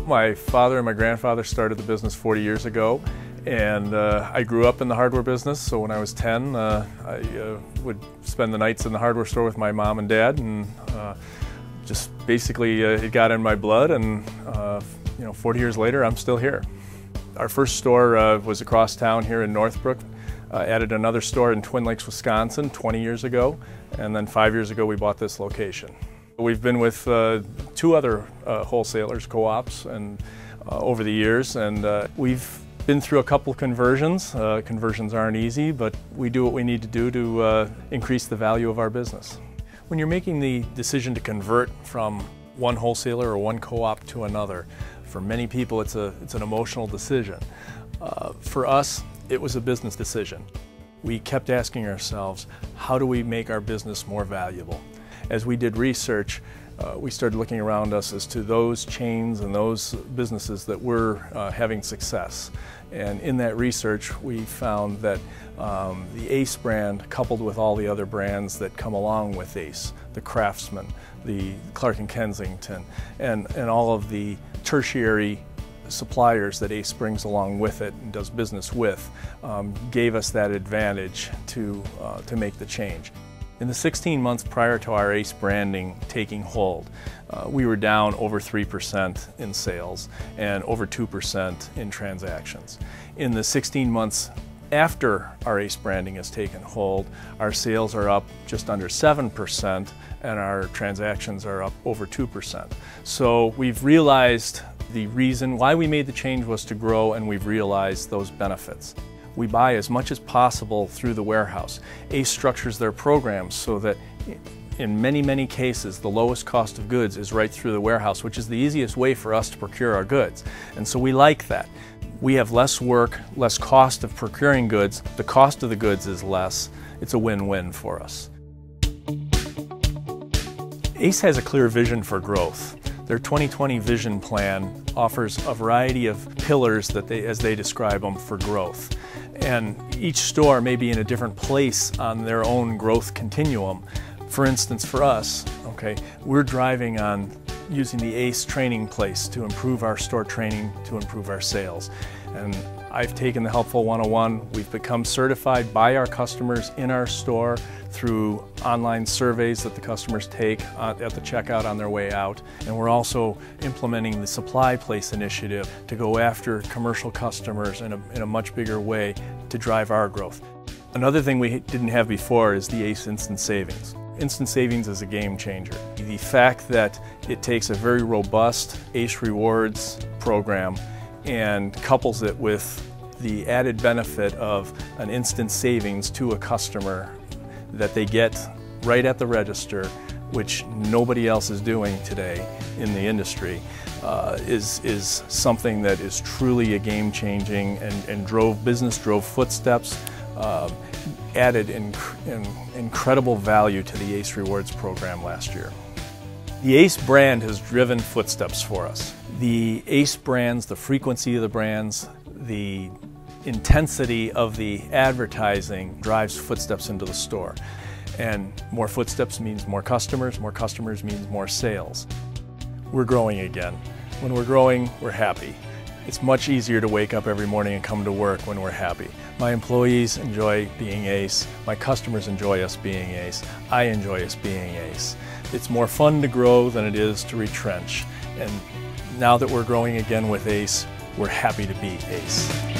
My father and my grandfather started the business 40 years ago, and I grew up in the hardware business. So when I was 10, I would spend the nights in the hardware store with my mom and dad, and just basically it got in my blood, and 40 years later I'm still here. Our first store was across town here in Northbrook. Added another store in Twin Lakes, Wisconsin 20 years ago, and then 5 years ago we bought this location. We've been with two other wholesalers, co-ops, and over the years, and we've been through a couple conversions. Conversions aren't easy, but we do what we need to do to increase the value of our business. When you're making the decision to convert from one wholesaler or one co-op to another, for many people it's an emotional decision. For us, it was a business decision. We kept asking ourselves, how do we make our business more valuable? As we did research, we started looking around us as to those chains and those businesses that were having success. And in that research, we found that the Ace brand, coupled with all the other brands that come along with Ace, the Craftsman, the Clark & Kensington, and all of the tertiary suppliers that Ace brings along with it and does business with, gave us that advantage to make the change. In the 16 months prior to our Ace branding taking hold, we were down over 3% in sales and over 2% in transactions. In the 16 months after our Ace branding has taken hold, our sales are up just under 7% and our transactions are up over 2%. So we've realized the reason why we made the change was to grow, and we've realized those benefits. We buy as much as possible through the warehouse. Ace structures their programs so that in many cases the lowest cost of goods is right through the warehouse, which is the easiest way for us to procure our goods. And so we like that. We have less work, less cost of procuring goods. The cost of the goods is less. It's a win-win for us. Ace has a clear vision for growth. Their 2020 vision plan offers a variety of pillars that as they describe them, for growth. And each store may be in a different place on their own growth continuum. For instance, for us, we're driving on using the Ace training place to improve our store training, to improve our sales. And I've taken the Helpful 101. We've become certified by our customers in our store through online surveys that the customers take at the checkout on their way out. And we're also implementing the Supply Place initiative to go after commercial customers in a much bigger way to drive our growth. Another thing we didn't have before is the Ace Instant Savings. Instant Savings is a game changer. The fact that it takes a very robust Ace Rewards program and couples it with the added benefit of an instant savings to a customer that they get right at the register, which nobody else is doing today in the industry, is something that is truly a game-changing and drove footsteps, added incredible value to the Ace Rewards program last year. The Ace brand has driven footsteps for us. The Ace brands, the frequency of the brands, the intensity of the advertising drives footsteps into the store. And more footsteps means more customers means more sales. We're growing again. When we're growing, we're happy. It's much easier to wake up every morning and come to work when we're happy. My employees enjoy being Ace. My customers enjoy us being Ace. I enjoy us being Ace. It's more fun to grow than it is to retrench. And now that we're growing again with Ace, we're happy to be Ace.